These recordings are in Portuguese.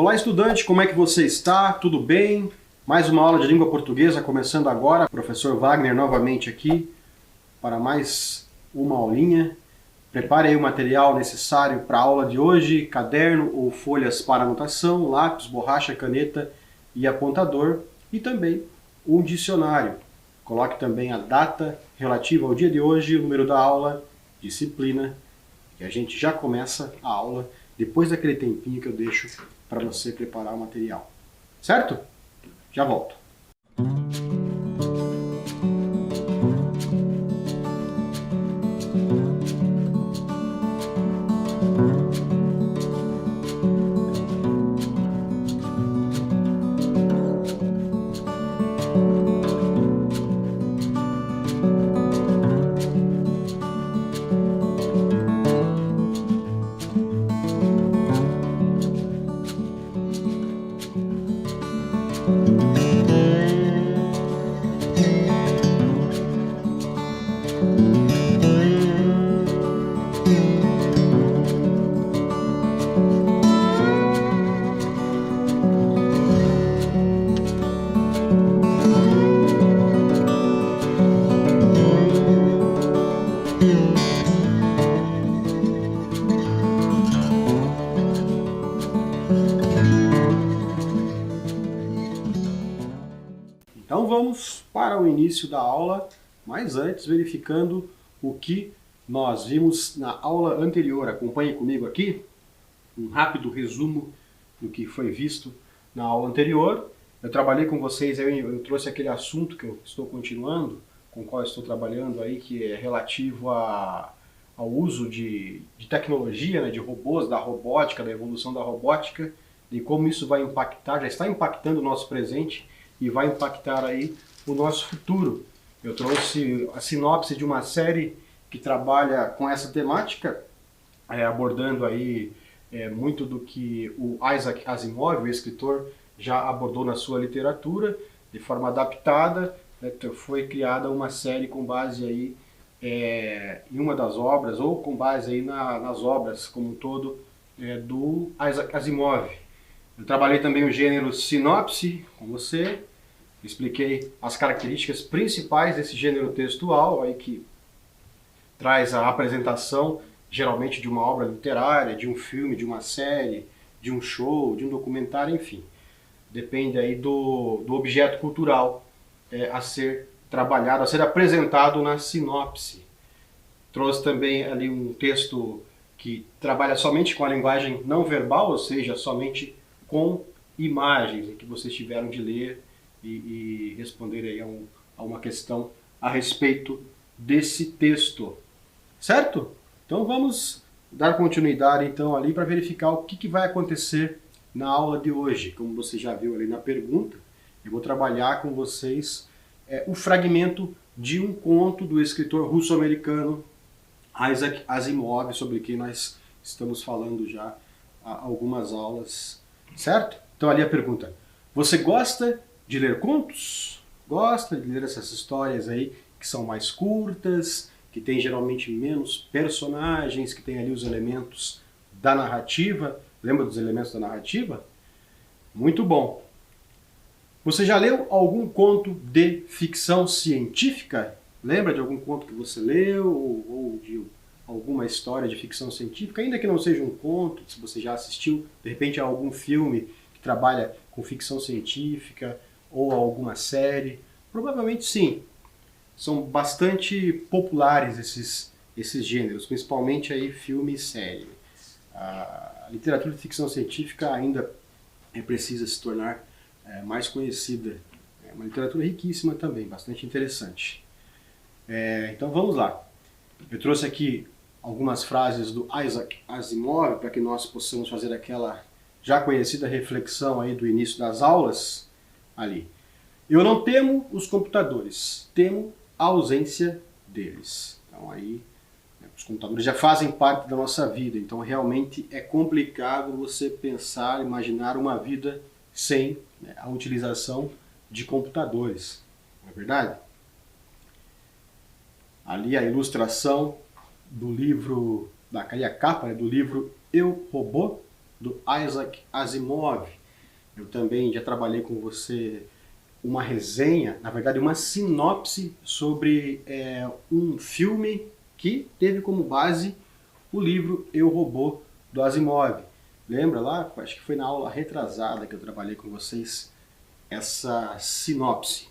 Olá, estudante, como é que você está? Tudo bem? Mais uma aula de língua portuguesa começando agora. Professor Wagner novamente aqui para mais uma aulinha. Prepare aí o material necessário para a aula de hoje, caderno ou folhas para anotação, lápis, borracha, caneta e apontador e também um dicionário. Coloque também a data relativa ao dia de hoje, o número da aula, disciplina, e a gente já começa a aula depois daquele tempinho que eu deixo para você preparar o material. Certo? Já volto. Então vamos para o início da aula, mas antes verificando o que nós vimos na aula anterior. Acompanhe comigo aqui um rápido resumo do que foi visto na aula anterior. Eu trabalhei com vocês, eu trouxe aquele assunto que eu estou continuando, com o qual eu estou trabalhando aí, que é relativo ao uso de tecnologia, né, de robôs, da robótica, da evolução da robótica, e como isso vai impactar, já está impactando o nosso presente, e vai impactar aí o nosso futuro. Eu trouxe a sinopse de uma série que trabalha com essa temática, abordando aí muito do que o Isaac Asimov, o escritor, já abordou na sua literatura, de forma adaptada, né, foi criada uma série com base aí em uma das obras, ou com base aí nas obras como um todo do Isaac Asimov. Eu trabalhei também o gênero sinopse com você, expliquei as características principais desse gênero textual, aí que traz a apresentação geralmente de uma obra literária, de um filme, de uma série, de um show, de um documentário, enfim. Depende aí do objeto cultural a ser trabalhado, a ser apresentado na sinopse. Trouxe também ali um texto que trabalha somente com a linguagem não verbal, ou seja, somente com imagens, que vocês tiveram de ler e responder aí a uma questão a respeito desse texto. Certo? Então vamos dar continuidade então ali para verificar o que vai acontecer na aula de hoje. Como você já viu ali na pergunta, eu vou trabalhar com vocês o fragmento de um conto do escritor russo-americano Isaac Asimov, sobre quem nós estamos falando já há algumas aulas. Certo? Então ali a pergunta: você gosta de ler contos? Gosta de ler essas histórias aí que são mais curtas, que tem geralmente menos personagens, que tem ali os elementos da narrativa? Lembra dos elementos da narrativa? Muito bom. Você já leu algum conto de ficção científica? Lembra de algum conto que você leu ou de alguma história de ficção científica? Ainda que não seja um conto, se você já assistiu, de repente, a algum filme que trabalha com ficção científica ou alguma série? Provavelmente sim. São bastante populares esses gêneros, principalmente aí filme e série. A literatura de ficção científica ainda precisa se tornar mais conhecida. É uma literatura riquíssima também, bastante interessante. Então vamos lá. Eu trouxe aqui algumas frases do Isaac Asimov para que nós possamos fazer aquela já conhecida reflexão aí do início das aulas ali. Eu não temo os computadores, temo a ausência deles. Então aí, os computadores já fazem parte da nossa vida, então realmente é complicado você pensar, imaginar uma vida sem a utilização de computadores, não é verdade? Ali a ilustração do livro, daquela capa, do livro Eu, Robô, do Isaac Asimov. Eu também já trabalhei com você uma resenha, na verdade uma sinopse sobre um filme que teve como base o livro Eu, Robô, do Asimov. Lembra lá? Acho que foi na aula retrasada que eu trabalhei com vocês essa sinopse.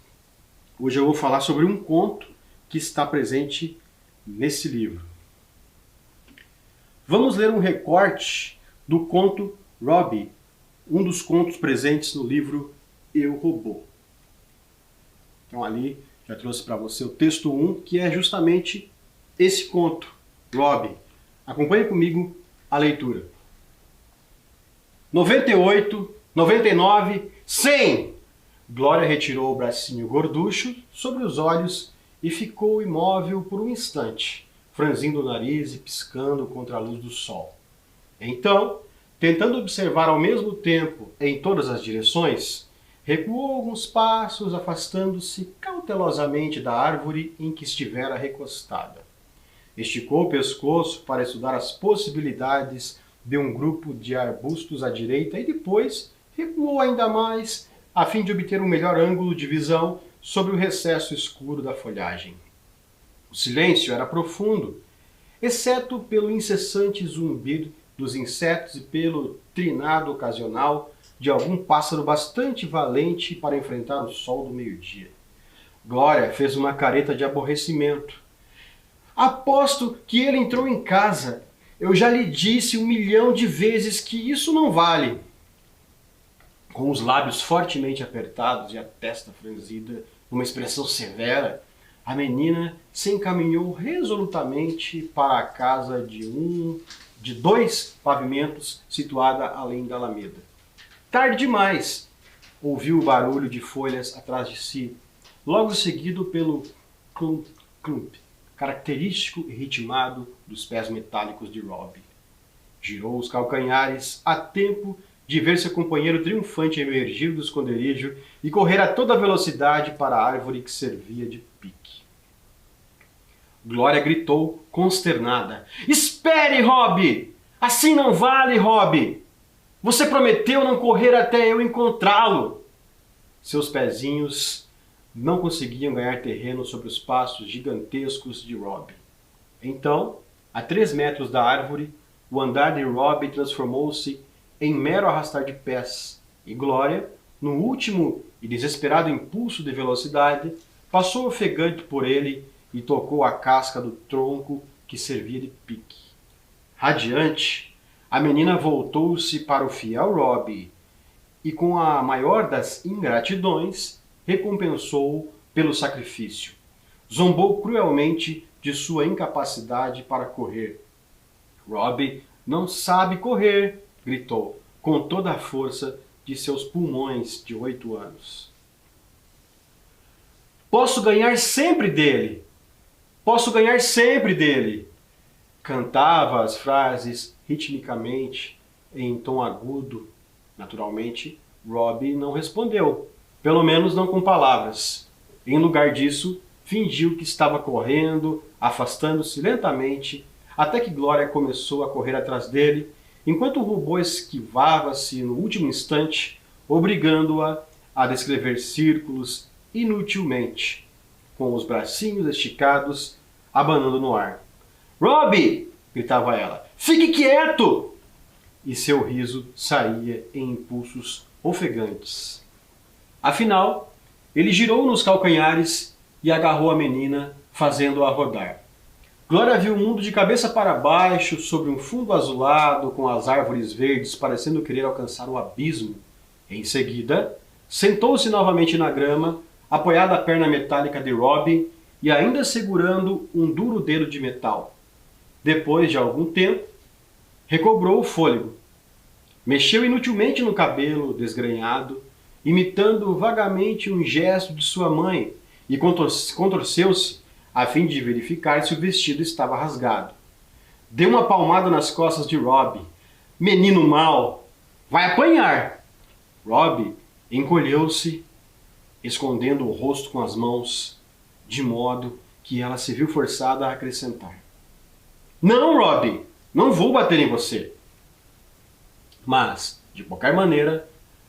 Hoje eu vou falar sobre um conto que está presente nesse livro. Vamos ler um recorte do conto Robbie, um dos contos presentes no livro Eu, Robô. Então ali já trouxe para você o texto 1, que é justamente esse conto, Robbie. Acompanhe comigo a leitura. 98, 99, 100! Glória retirou o bracinho gorducho sobre os olhos e ficou imóvel por um instante, franzindo o nariz e piscando contra a luz do sol. Então, tentando observar ao mesmo tempo em todas as direções, recuou alguns passos, afastando-se cautelosamente da árvore em que estivera recostada. Esticou o pescoço para estudar as possibilidades de um grupo de arbustos à direita e depois recuou ainda mais, a fim de obter um melhor ângulo de visão sobre o recesso escuro da folhagem. O silêncio era profundo, exceto pelo incessante zumbir dos insetos e pelo trinado ocasional de algum pássaro bastante valente para enfrentar o sol do meio-dia. Glória fez uma careta de aborrecimento. Aposto que ele entrou em casa. Eu já lhe disse 1.000.000 de vezes que isso não vale. Com os lábios fortemente apertados e a testa franzida, numa expressão severa, a menina se encaminhou resolutamente para a casa de 2 pavimentos situada além da alameda. Tarde demais, ouviu o barulho de folhas atrás de si, logo seguido pelo clump, clump, característico e ritmado dos pés metálicos de Robbie. Girou os calcanhares a tempo de ver seu companheiro triunfante emergir do esconderijo e correr a toda velocidade para a árvore que servia de pique. Glória gritou, consternada. Espere, Robbie! Assim não vale, Robbie! Você prometeu não correr até eu encontrá-lo! Seus pezinhos não conseguiam ganhar terreno sobre os passos gigantescos de Robbie. Então, a 3 metros da árvore, o andar de Robbie transformou-se em mero arrastar de pés, e Glória, no último e desesperado impulso de velocidade, passou ofegante por ele e tocou a casca do tronco que servia de pique. Radiante, a menina voltou-se para o fiel Robbie e, com a maior das ingratidões, recompensou-o pelo sacrifício. Zombou cruelmente de sua incapacidade para correr. Robbie não sabe correr, gritou, com toda a força de seus pulmões de 8 anos. Posso ganhar sempre dele! Posso ganhar sempre dele! Cantava as frases ritmicamente, em tom agudo. Naturalmente, Robbie não respondeu, pelo menos não com palavras. Em lugar disso, fingiu que estava correndo, afastando-se lentamente, até que Glória começou a correr atrás dele, enquanto o robô esquivava-se no último instante, obrigando-a a descrever círculos inutilmente, com os bracinhos esticados, abanando no ar. Robbie! Gritava ela. Fique quieto! E seu riso saía em impulsos ofegantes. Afinal, ele girou nos calcanhares e agarrou a menina, fazendo-a rodar. Glória viu o mundo de cabeça para baixo, sobre um fundo azulado, com as árvores verdes parecendo querer alcançar o abismo. Em seguida, sentou-se novamente na grama, apoiada a perna metálica de Robbie e ainda segurando um duro dedo de metal. Depois de algum tempo, recobrou o fôlego. Mexeu inutilmente no cabelo desgrenhado, imitando vagamente um gesto de sua mãe, e contorceu-se a fim de verificar se o vestido estava rasgado. Deu uma palmada nas costas de Robbie. Menino mau! Vai apanhar! Robbie encolheu-se, escondendo o rosto com as mãos, de modo que ela se viu forçada a acrescentar. Não, Robbie! Não vou bater em você! Mas, de qualquer maneira,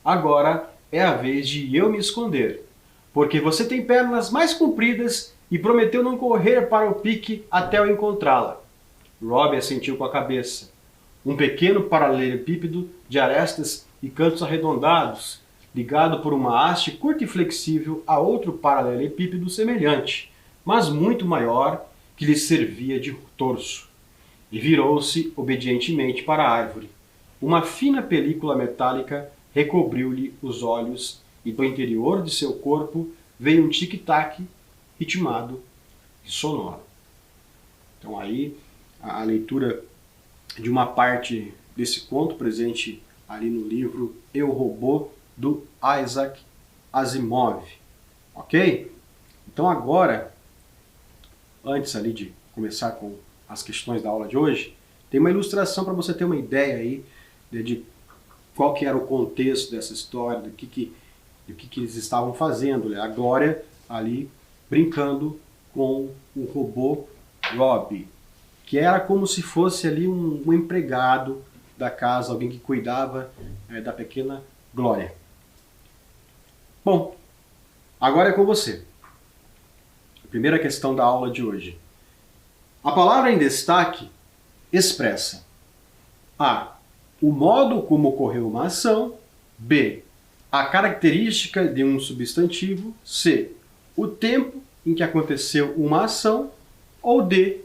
agora é a vez de eu me esconder, porque você tem pernas mais compridas e prometeu não correr para o pique até eu encontrá-la. Robbie assentiu com a cabeça. Um pequeno paralelepípedo de arestas e cantos arredondados, ligado por uma haste curta e flexível a outro paralelepípedo semelhante, mas muito maior, que lhe servia de torso. E virou-se obedientemente para a árvore. Uma fina película metálica recobriu-lhe os olhos e do interior de seu corpo veio um tic-tac ritmado e sonoro. Então aí a leitura de uma parte desse conto presente ali no livro Eu, Robô, do Isaac Asimov. Ok? Então agora, antes ali de começar com as questões da aula de hoje, tem uma ilustração para você ter uma ideia aí de qual que era o contexto dessa história, do que eles estavam fazendo. A Glória ali brincando com o robô Robbie, que era como se fosse ali um empregado da casa, alguém que cuidava da pequena Glória. Bom, agora é com você. A primeira questão da aula de hoje. A palavra em destaque expressa A. O modo como ocorreu uma ação. B. A característica de um substantivo. C. O tempo em que aconteceu uma ação. Ou D.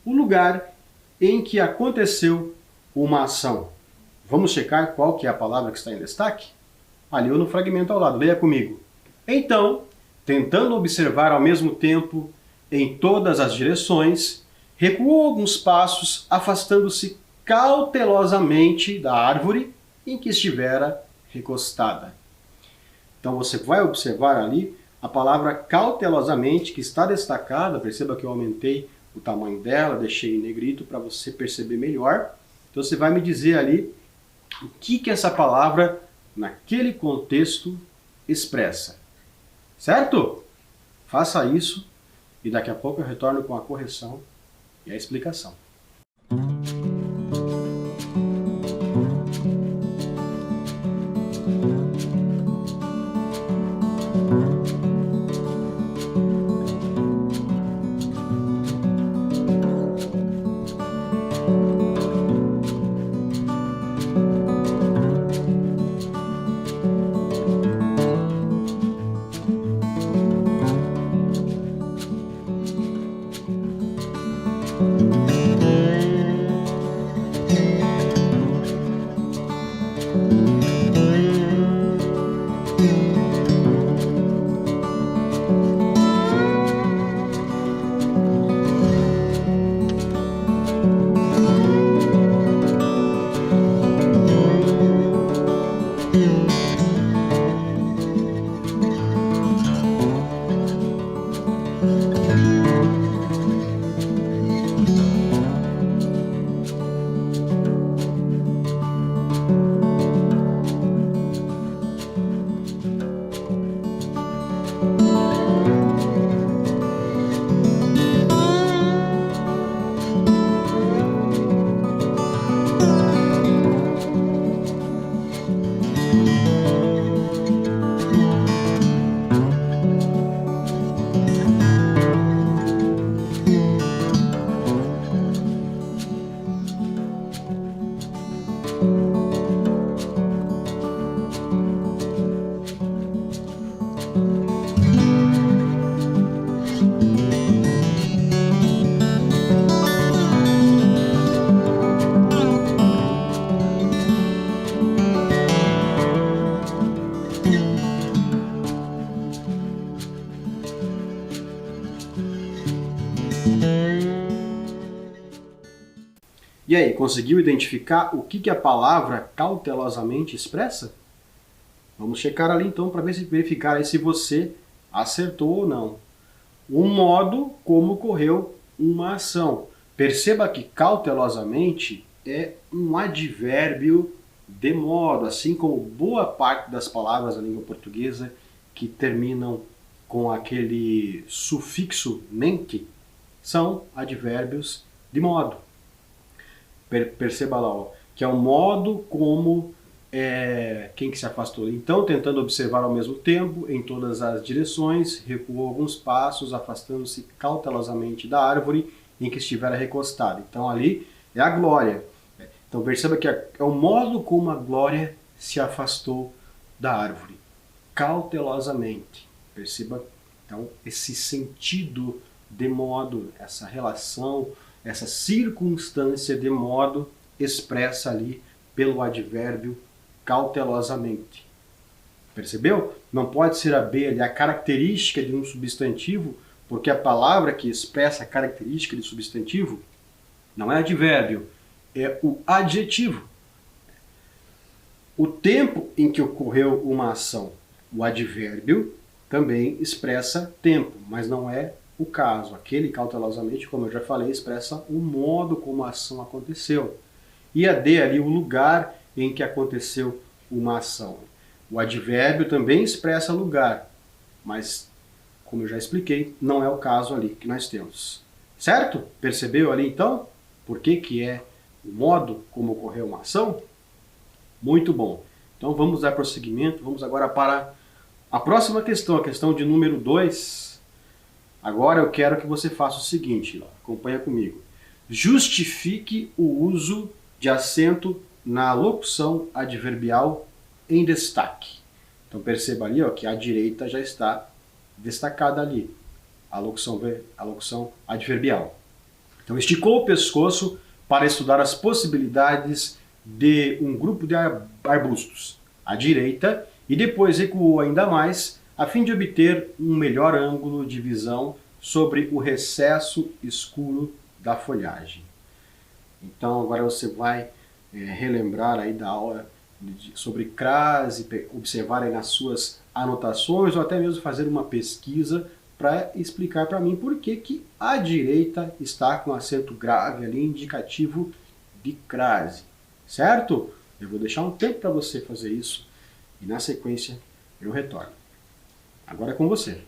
O lugar em que aconteceu uma ação. Vamos checar qual que é a palavra que está em destaque? Ali no fragmento ao lado, leia comigo. Então, tentando observar ao mesmo tempo em todas as direções, recuou alguns passos, afastando-se cautelosamente da árvore em que estivera recostada. Então você vai observar ali a palavra cautelosamente, que está destacada. Perceba que eu aumentei o tamanho dela, deixei em negrito para você perceber melhor. Então você vai me dizer ali o que essa palavra, naquele contexto, expressa. Certo? Faça isso e daqui a pouco eu retorno com a correção e a explicação. E aí, conseguiu identificar o que a palavra cautelosamente expressa? Vamos checar ali então para verificar aí se você acertou ou não. O modo como ocorreu uma ação. Perceba que cautelosamente é um advérbio de modo, assim como boa parte das palavras da língua portuguesa que terminam com aquele sufixo mente, são advérbios de modo. Perceba lá, ó, que é o modo como quem que se afastou? Então, tentando observar ao mesmo tempo, em todas as direções, recuou alguns passos, afastando-se cautelosamente da árvore em que estivera recostado. Então, ali é a glória. Então, perceba que é o modo como a glória se afastou da árvore, cautelosamente. Perceba, então, esse sentido de modo, essa relação, essa circunstância de modo expressa ali pelo advérbio cautelosamente. Percebeu? Não pode ser a B ali a característica de um substantivo, porque a palavra que expressa a característica de substantivo não é advérbio, é o adjetivo. O tempo em que ocorreu uma ação, o advérbio também expressa tempo, mas não é o caso. Aquele cautelosamente, como eu já falei, expressa o modo como a ação aconteceu. E a D ali, o lugar em que aconteceu uma ação. O advérbio também expressa lugar, mas, como eu já expliquei, não é o caso ali que nós temos. Certo? Percebeu ali então por que é o modo como ocorreu uma ação? Muito bom. Então vamos dar prosseguimento, vamos agora para a próxima questão, a questão de número 2. Agora eu quero que você faça o seguinte, acompanha comigo. Justifique o uso de acento na locução adverbial em destaque. Então perceba ali que a direita já está destacada ali, a locução adverbial. Então esticou o pescoço para estudar as possibilidades de um grupo de arbustos à direita e depois recuou ainda mais a fim de obter um melhor ângulo de visão sobre o recesso escuro da folhagem. Então agora você vai relembrar aí da aula sobre crase, observar aí nas suas anotações ou até mesmo fazer uma pesquisa para explicar para mim por que a direita está com acento grave ali, indicativo de crase. Certo? Eu vou deixar um tempo para você fazer isso e na sequência eu retorno. Agora é com você.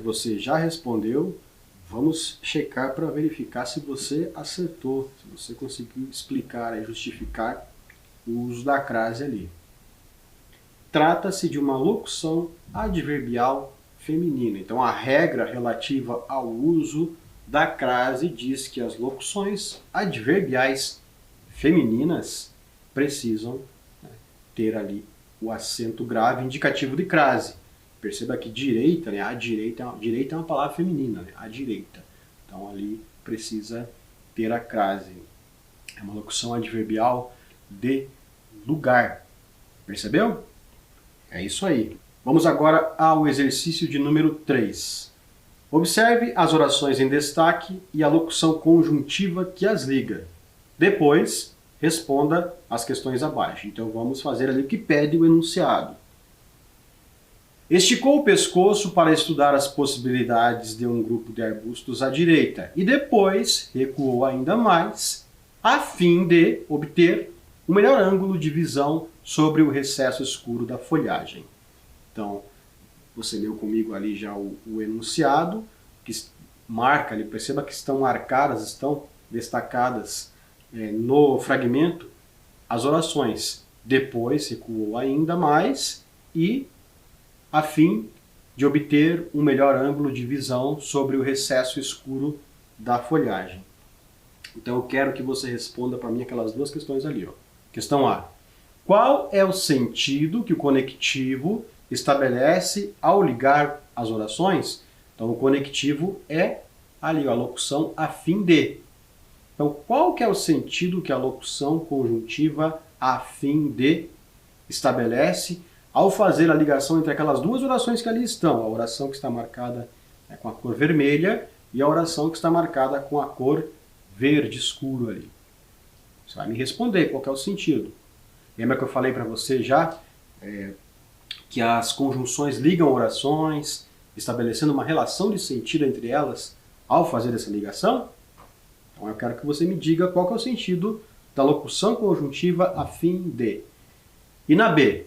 você já respondeu, vamos checar para verificar se você acertou, se você conseguiu explicar e justificar o uso da crase ali. Trata-se de uma locução adverbial feminina. Então, a regra relativa ao uso da crase diz que as locuções adverbiais femininas precisam, né, ter ali o acento grave indicativo de crase. Perceba que direita, né, direita é uma palavra feminina, né, a direita. Então, ali precisa ter a crase. É uma locução adverbial de lugar. Percebeu? É isso aí. Vamos agora ao exercício de número 3. Observe as orações em destaque e a locução conjuntiva que as liga. Depois, responda as questões abaixo. Então vamos fazer ali o que pede o enunciado. Esticou o pescoço para estudar as possibilidades de um grupo de arbustos à direita e depois recuou ainda mais a fim de obter o melhor ângulo de visão sobre o recesso escuro da folhagem. Então, você leu comigo ali já o enunciado, que marca ali, perceba que estão marcadas, estão destacadas no fragmento as orações. Depois recuou ainda mais e a fim de obter um melhor ângulo de visão sobre o recesso escuro da folhagem. Então eu quero que você responda para mim aquelas duas questões ali. Ó. Questão A. Qual é o sentido que o conectivo estabelece ao ligar as orações? Então o conectivo é ali, ó, a locução a fim de. Então qual que é o sentido que a locução conjuntiva a fim de estabelece ao fazer a ligação entre aquelas duas orações que ali estão? A oração que está marcada com a cor vermelha e a oração que está marcada com a cor verde escuro ali. Você vai me responder qual que é o sentido. Lembra que eu falei para você já que as conjunções ligam orações, estabelecendo uma relação de sentido entre elas ao fazer essa ligação? Então eu quero que você me diga qual que é o sentido da locução conjuntiva a fim de. E na B,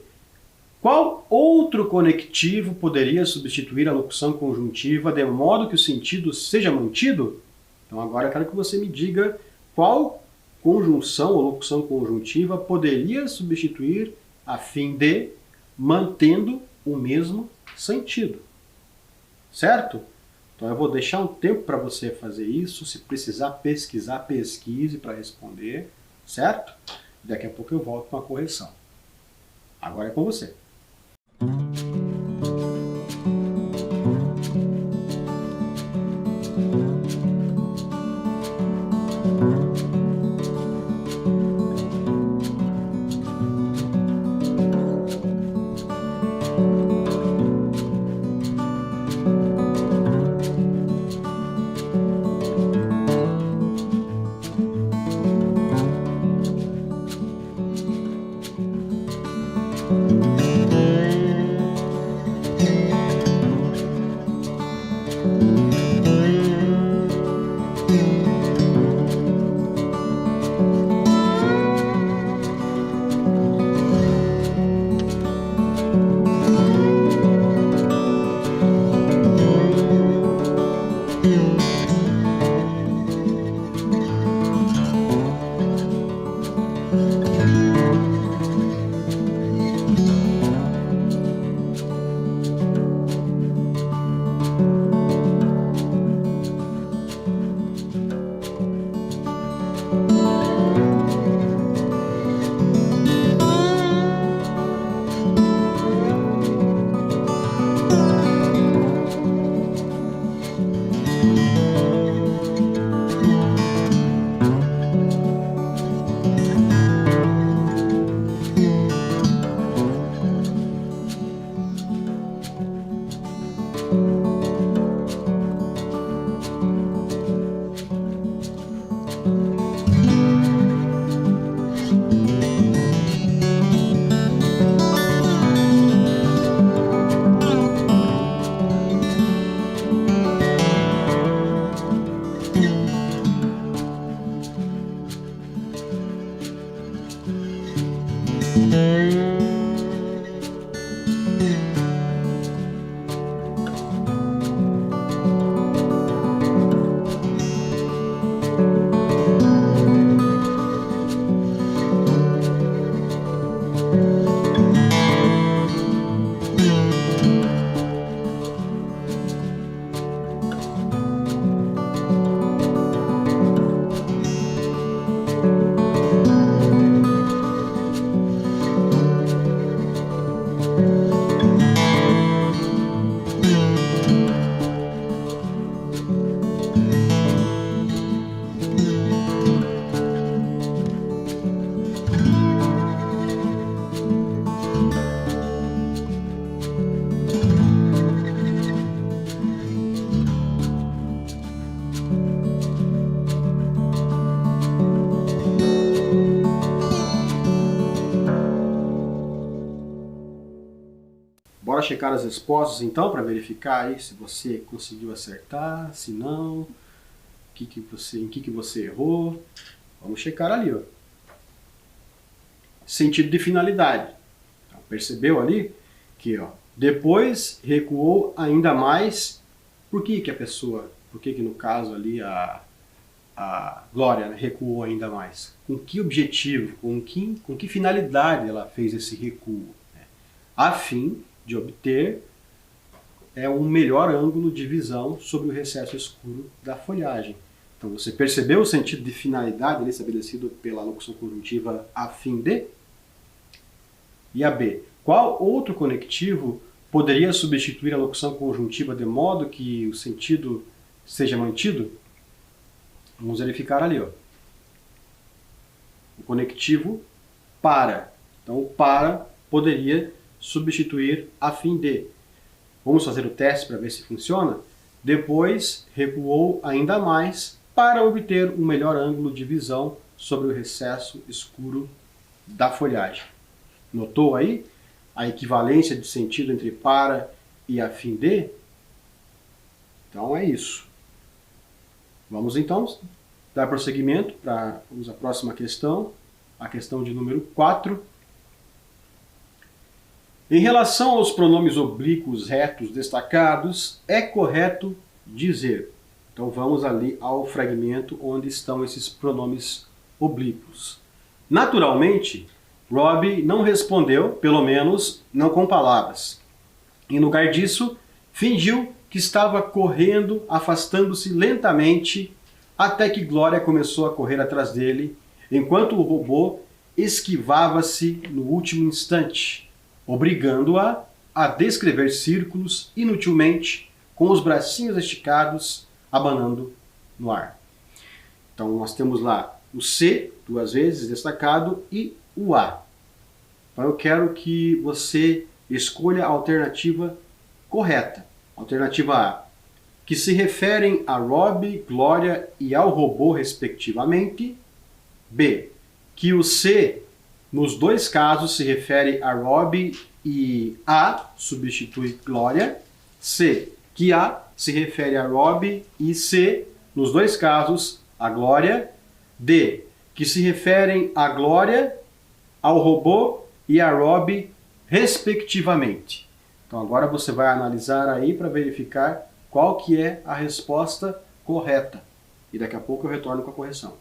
qual outro conectivo poderia substituir a locução conjuntiva de modo que o sentido seja mantido? Então agora eu quero que você me diga qual conjunção ou locução conjuntiva poderia substituir a fim de, mantendo o mesmo sentido. Certo? Então eu vou deixar um tempo para você fazer isso. Se precisar pesquisar, pesquise para responder. Certo? Daqui a pouco eu volto com a correção. Agora é com você. Bora checar as respostas então para verificar aí se você conseguiu acertar, se não, em que você errou. Vamos checar ali, ó. Sentido de finalidade. Então, percebeu ali que, ó, depois recuou ainda mais. Por que no caso ali a Glória, né, recuou ainda mais? Com que objetivo, com que finalidade ela fez esse recuo? Né? A fim de obter um melhor ângulo de visão sobre o recesso escuro da folhagem. Então você percebeu o sentido de finalidade ali estabelecido pela locução conjuntiva a fim de? E a B. Qual outro conectivo poderia substituir a locução conjuntiva de modo que o sentido seja mantido? Vamos verificar ali, ó. O conectivo para. Então, o para poderia substituir a fim de. Vamos fazer o teste para ver se funciona? Depois, recuou ainda mais para obter um melhor ângulo de visão sobre o recesso escuro da folhagem. Notou aí a equivalência de sentido entre para e a fim de? Então, é isso. Vamos então dar prosseguimento para a próxima questão, a questão de número 4. Em relação aos pronomes oblíquos retos destacados, é correto dizer. Então vamos ali ao fragmento onde estão esses pronomes oblíquos. Naturalmente, Rob não respondeu, pelo menos não com palavras. Em lugar disso, fingiu que estava correndo, afastando-se lentamente, até que Glória começou a correr atrás dele, enquanto o robô esquivava-se no último instante, obrigando-a a descrever círculos inutilmente, com os bracinhos esticados, abanando no ar. Então nós temos lá o C, duas vezes destacado, e o A. Então eu quero que você escolha a alternativa correta. Alternativa A, que se referem a Rob, Glória e ao robô respectivamente. B, que o C, nos dois casos, se refere a Rob e A substitui Glória. C, que A se refere a Rob e C, nos dois casos, a Glória. D, que se referem a Glória, ao robô e a Rob respectivamente. Então agora você vai analisar aí para verificar qual que é a resposta correta. E daqui a pouco eu retorno com a correção.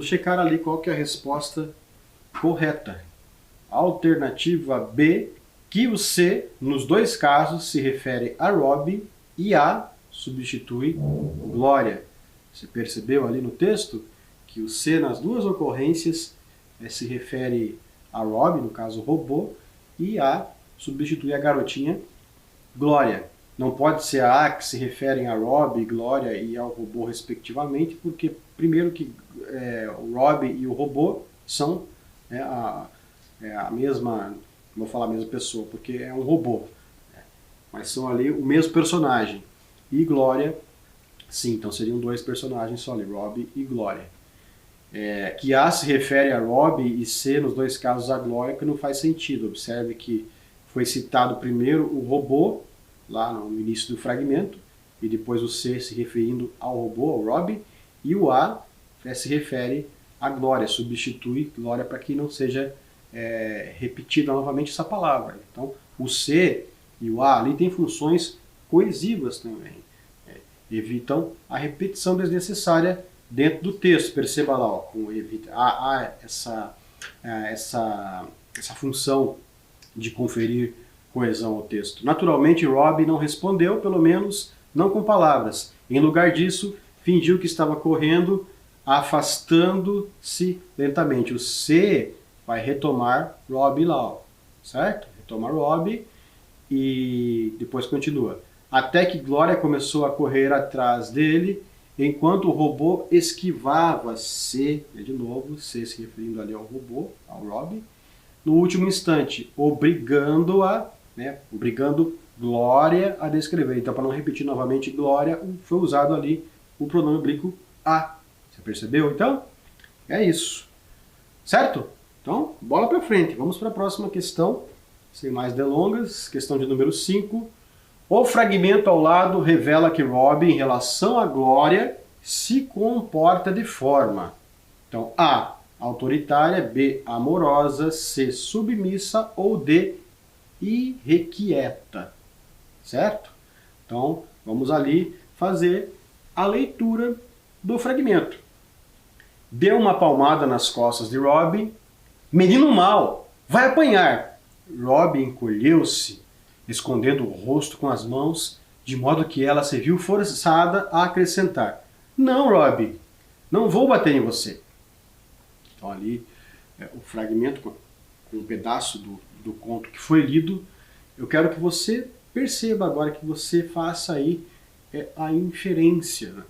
Vamos checar ali qual que é a resposta correta. Alternativa B, que o C, nos dois casos, se refere a Rob e A substitui Glória. Você percebeu ali no texto que o C, nas duas ocorrências, se refere a Rob, no caso robô, e A substitui a garotinha Glória. Não pode ser a que se referem a Rob, Glória e ao robô respectivamente, porque primeiro que o Rob e o robô são a mesma, vou falar a mesma pessoa, porque é um robô, mas são ali o mesmo personagem. E Glória, sim, então seriam dois personagens só ali, Rob e Glória. Que A se refere a Rob e C, nos dois casos, a Glória, que não faz sentido. Observe que foi citado primeiro o robô, lá no início do fragmento, e depois o C se referindo ao robô, ao Rob, e o A se refere a Glória, substitui Glória para que não seja repetida novamente essa palavra. Então, o C e o A ali têm funções coesivas também. Evitam a repetição desnecessária dentro do texto. Perceba lá, ó, há essa função de conferir coesão ao texto. Naturalmente, Rob não respondeu, pelo menos não com palavras. Em lugar disso, fingiu que estava correndo, afastando-se lentamente. O C vai retomar Rob lá, certo? Retoma Rob e depois continua. Até que Glória começou a correr atrás dele, enquanto o robô esquivava C, de novo, C se referindo ali ao robô, ao Rob, no último instante, obrigando Glória a descrever. Então, para não repetir novamente Glória, foi usado ali o pronome oblíquo a. Você percebeu, então? É isso. Certo? Então, bola para frente. Vamos para a próxima questão, sem mais delongas. Questão de número 5. O fragmento ao lado revela que Rob, em relação a Glória, se comporta de forma. Então, A, autoritária, B, amorosa, C, submissa ou D, irrequieta. Certo? Então, vamos ali fazer a leitura do fragmento. Deu uma palmada nas costas de Rob. Menino mau, vai apanhar. Rob encolheu-se, escondendo o rosto com as mãos, de modo que ela se viu forçada a acrescentar: Não, Rob, não vou bater em você. Então ali, o fragmento com um pedaço do conto que foi lido, eu quero que você perceba agora, que você faça aí a inferência, né?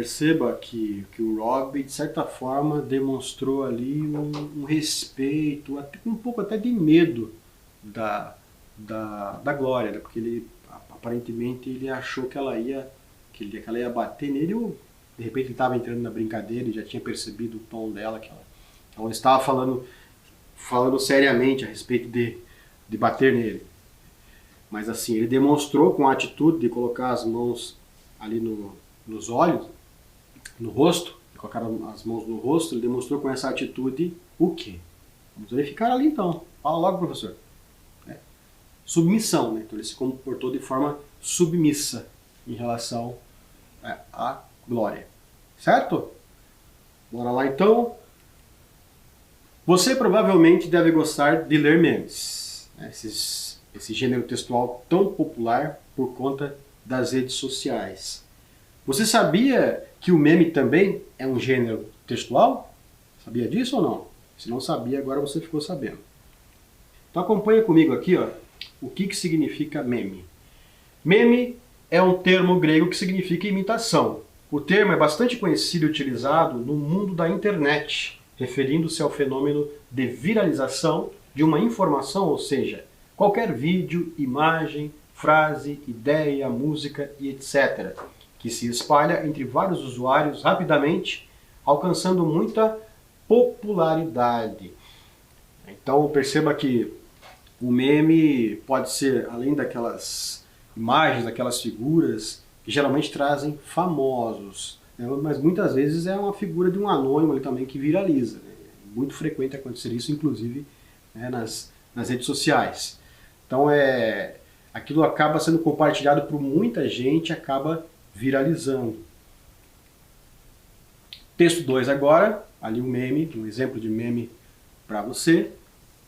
perceba que o Rob, de certa forma, demonstrou ali um respeito, até, um pouco até de medo da Glória, né? Porque ele, aparentemente, ele achou que ela ia bater nele, ou de repente ele estava entrando na brincadeira e já tinha percebido o tom dela, que ela estava falando seriamente a respeito de bater nele. Mas assim, ele demonstrou com a atitude de colocar as mãos ali nos olhos, no rosto, colocar as mãos no rosto, ele demonstrou com essa atitude o quê? Vamos verificar ali então. Fala logo, professor. Submissão, né? Então ele se comportou de forma submissa em relação à Glória. Certo? Bora lá então. Você provavelmente deve gostar de ler memes, né? Esse gênero textual tão popular por conta das redes sociais. Você sabia que o meme também é um gênero textual? Sabia disso ou não? Se não sabia, agora você ficou sabendo. Então acompanha comigo aqui, ó, o que significa meme. Meme é um termo grego que significa imitação. O termo é bastante conhecido e utilizado no mundo da internet, referindo-se ao fenômeno de viralização de uma informação, ou seja, qualquer vídeo, imagem, frase, ideia, música e etc., que se espalha entre vários usuários rapidamente, alcançando muita popularidade. Então perceba que o meme pode ser, além daquelas imagens, daquelas figuras que geralmente trazem famosos, né? Mas muitas vezes é uma figura de um anônimo ali também que viraliza, né? É muito frequente acontecer isso, inclusive, né, nas redes sociais. Então aquilo acaba sendo compartilhado por muita gente, acaba viralizando. Texto 2 agora, ali um meme, um exemplo de meme para você.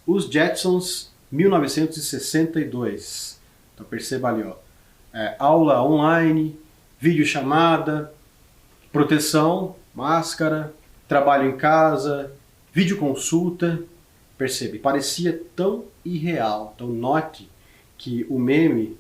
Os Jetsons 1962. Então perceba ali, ó, aula online, videochamada, proteção, máscara, trabalho em casa, videoconsulta. Percebe, parecia tão irreal. Então note que o meme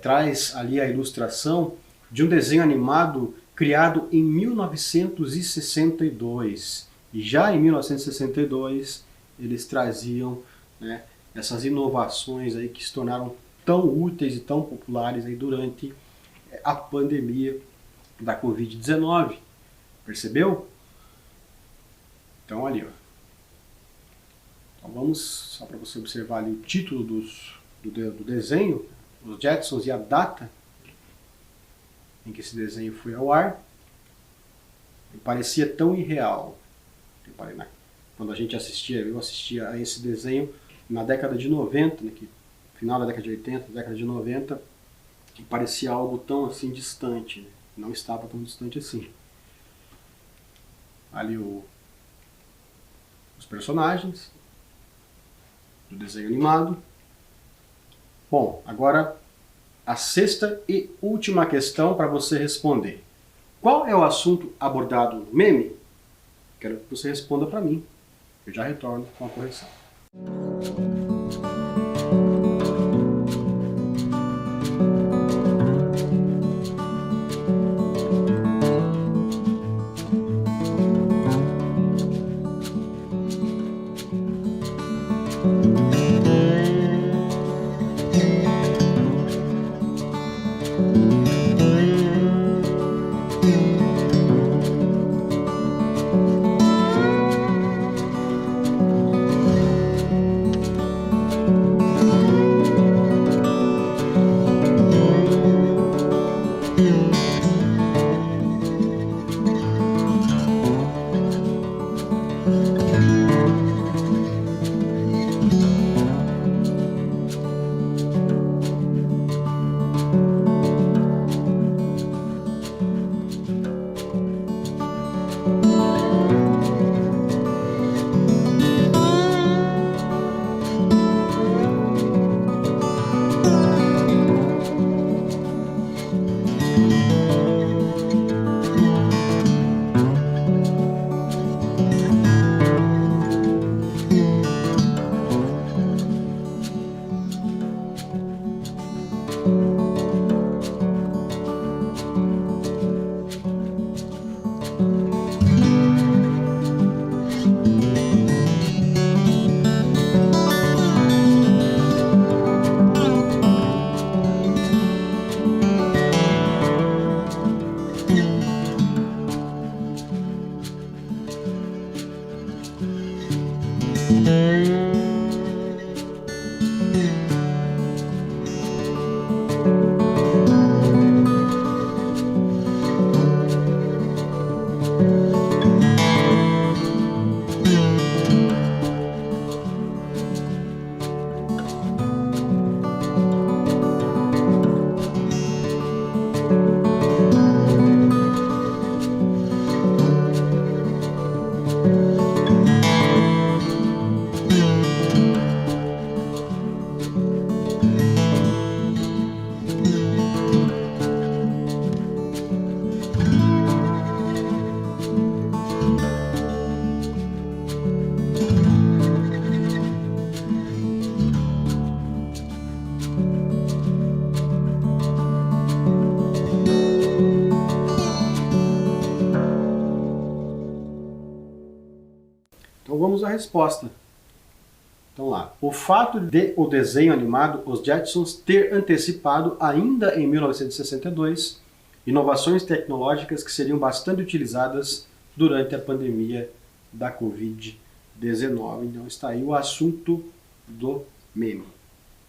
traz ali a ilustração de um desenho animado criado em 1962. E já em 1962 eles traziam, né, essas inovações aí que se tornaram tão úteis e tão populares aí durante a pandemia da Covid-19. Percebeu? Então ali, ó. Então vamos, só para você observar ali o título do desenho, os Jetsons, e a data em que esse desenho foi ao ar. E parecia tão irreal. Quando a gente eu assistia a esse desenho na década de 90, né, final da década de 80, década de 90, que parecia algo tão assim distante, né? Não estava tão distante assim. Ali os personagens do desenho animado. Bom, agora a sexta e última questão para você responder. Qual é o assunto abordado no meme? Quero que você responda para mim. Eu já retorno com a correção. Então vamos à resposta. Então lá, o fato de o desenho animado Os Jetsons ter antecipado ainda em 1962 inovações tecnológicas que seriam bastante utilizadas durante a pandemia da Covid-19. Então está aí o assunto do meme.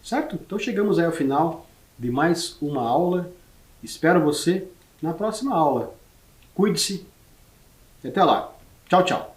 Certo? Então chegamos aí ao final de mais uma aula. Espero você na próxima aula. Cuide-se e até lá. Tchau, tchau.